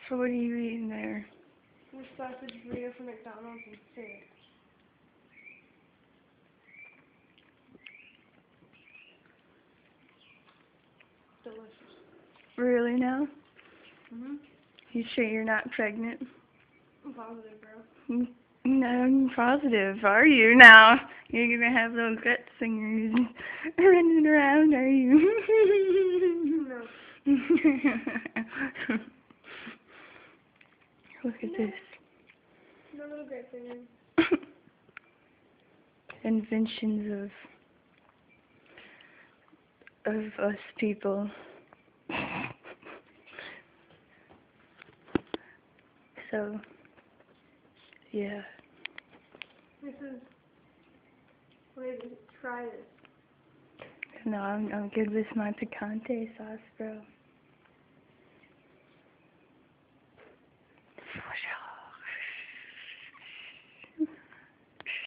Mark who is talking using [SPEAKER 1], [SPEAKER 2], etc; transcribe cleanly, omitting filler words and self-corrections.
[SPEAKER 1] So what are you eating there?
[SPEAKER 2] This sausage burrito from McDonald's and steak. Delicious.
[SPEAKER 1] Really now?
[SPEAKER 2] Mhm.
[SPEAKER 1] You sure you're not pregnant?
[SPEAKER 2] I'm positive, bro.
[SPEAKER 1] No, I'm positive. Are you now? You're gonna have those gut singers running around, are you?
[SPEAKER 2] No.
[SPEAKER 1] Look at this.
[SPEAKER 2] No little great thing.
[SPEAKER 1] Inventions of us people. So, yeah.
[SPEAKER 2] This is. Wait, try this.
[SPEAKER 1] No, I'm good with my picante sauce, bro.